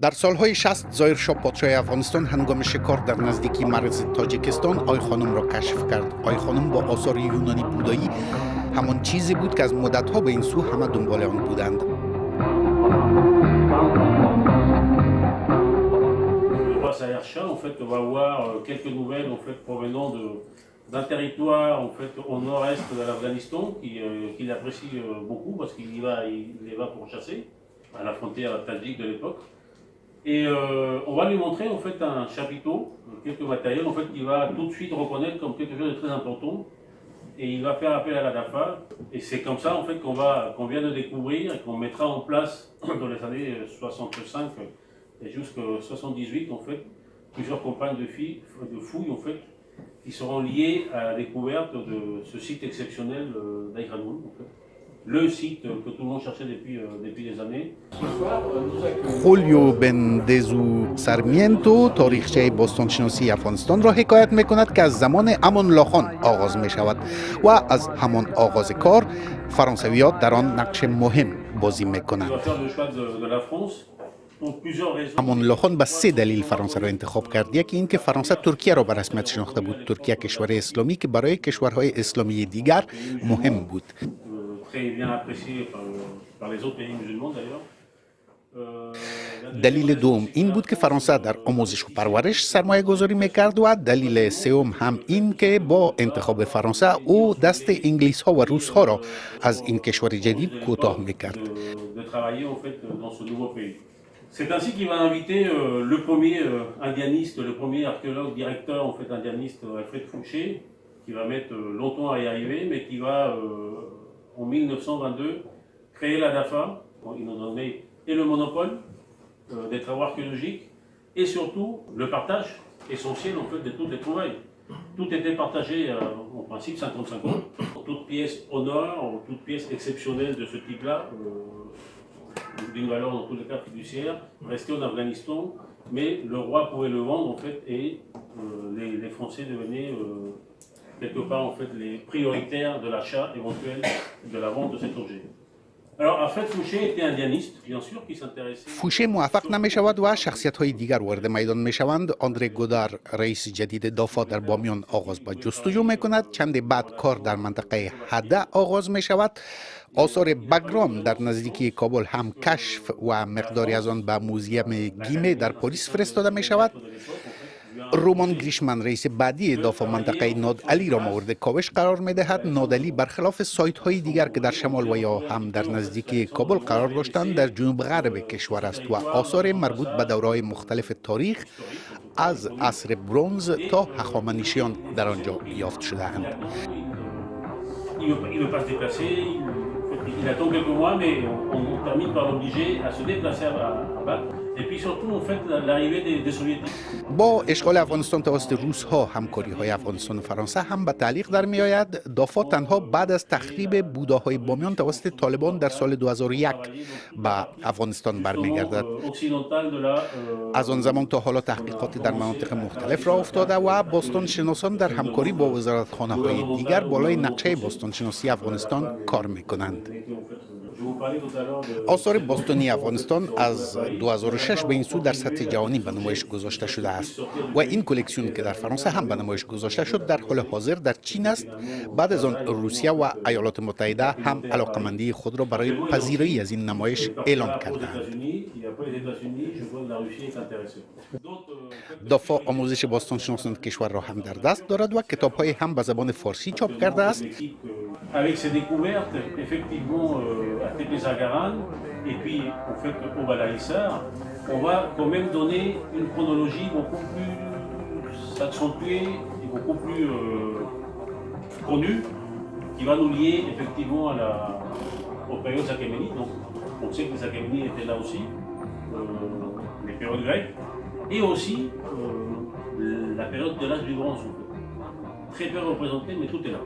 در سالهای 60 ظاهر شاه پادشاه افغانستان هنگام شکار در نزدیکی مرز تاجیکستان آی خانم را کشف کرد. آی خانم با آثار یونانی بودایی همان چیزی بود که از مدت‌ها به این سو همه دنبال آن بودند. d'un territoire en fait au nord-est de l'Afghanistan qu'il apprécie beaucoup parce qu'il y va pour chasser à la frontière tadjik de l'époque. Et on va lui montrer en fait un chapiteau, quelques matériels en fait qu'il va tout de suite reconnaître comme quelque chose de très important et il va faire appel à la DAFA et c'est comme ça en fait qu'on vient de découvrir et qu'on mettra en place dans les années 65 et jusqu'à 78 en fait plusieurs campagnes de fouilles en fait qui seront liées à la découverte de ce site exceptionnel d'Aïkhanoul, le site que tout le monde cherchait depuis des années. خولیو بندزو سارمینتو تاریخچه باستانشناسی افغانستان را حکایت میکند که از زمان امان الله خان آغاز می شود و از همان آغاز کار فرانسویات در آن نقش مهم بازی میکنند. امان الله خان به 3 دلیل فرانسه را انتخاب کرد. یکی این که فرانسه ترکیه را به رسمیت شناخته بود. ترکیه کشور اسلامی که برای کشورهای اسلامی دیگر مهم بود. دلیل دوم این بود که فرانسه در آموزش و پرورش سرمایه گذاری میکرد و دلیل سوم هم این که با انتخاب فرانسه او دست انگلیس ها و روس ها را از این کشور جدید کوتاه میکرد. C'est ainsi qu'il va inviter le premier indianiste, le premier archéologue directeur en fait indianiste, Alfred Fouché, qui va mettre longtemps à y arriver, mais qui va en 1922 créer la DAFA. Il nous donnait et le monopole des travaux archéologiques et surtout le partage essentiel en fait de toutes les trouvailles. Tout était partagé en principe 50-50. Toute pièce honneur, toute pièce exceptionnelle de ce type-là. D'une valeur dans tous les cas fiduciaire, restait en Afghanistan, mais le roi pouvait le vendre en fait et les Français devenaient quelque part en fait les prioritaires de l'achat éventuel de la vente de cet objet. Alors Alfred Fouché était indianiste, bien sûr, qui s'intéressait. فوشه موفق نمی شود و شخصیت‌های دیگر وارد میدان می شوند. آندره گودار رئیس جدید دافا در بامیان آغاز به جستجو می کند. چند بعد کار در منطقه هده آغاز می شود. آثار بگرام در نزدیکی کابل هم کشف و مقداری از آن به موزیم گیمه در پاریس فرستاده می شود. رومان گریشمن رئیس بعدی دافع منطقه نادعلی را مورد کاوش قرار می دهد. نادعلی برخلاف سایت های دیگر که در شمال و یا هم در نزدیکی کابل قرار داشتند در جنوب غرب کشور است و آثار مربوط به دوره‌های مختلف تاریخ از عصر برنز تا هخامنشیان در آنجا یافت شده‌اند. Il attend quelques mois, mais on termine par l'obliger à se déplacer à Bac. Et puis surtout, en fait, l'arrivée des soviétiques. با اشغال افغانستان توسط روس ها همکاری های افغانستان و فرانسه هم به تعلیق در می آید. دافع تنها بعد از تخریب بوداهای بامیان توسط طالبان در سال 2001 به افغانستان برمیگردد. از آن زمان تا حالا تحقیقات در مناطق مختلف را افتاده و باستان شناسان در همکاری با وزارتخانه های دیگر بالای نقشه باستان شناسی افغانستان کار می کنند. آثار باستانی افغانستان از 2006 به این سو در سطح جهانی به نمایش گذاشته شده است و این کلکسیون که در فرانسه هم به نمایش گذاشته شد در حال حاضر در چین است. بعد از آن روسیه و ایالات متحده هم علاقمندی خود را برای پذیرایی از این نمایش اعلام کردند. دافع آموزش باستان شناسان کشور را هم در دست دارد و کتاب‌های هم به زبان فارسی چاپ کرده است. Avec ses découvertes, effectivement, à Tépézagaran et puis en fait au Balaïssar, on va quand même donner une chronologie beaucoup plus accentuée et beaucoup plus connue qui va nous lier effectivement aux périodes achéménides. Donc on sait que les achéménides étaient là aussi, les périodes grecques, et aussi la période de l'âge du bronze. Très peu représentée, mais tout est là.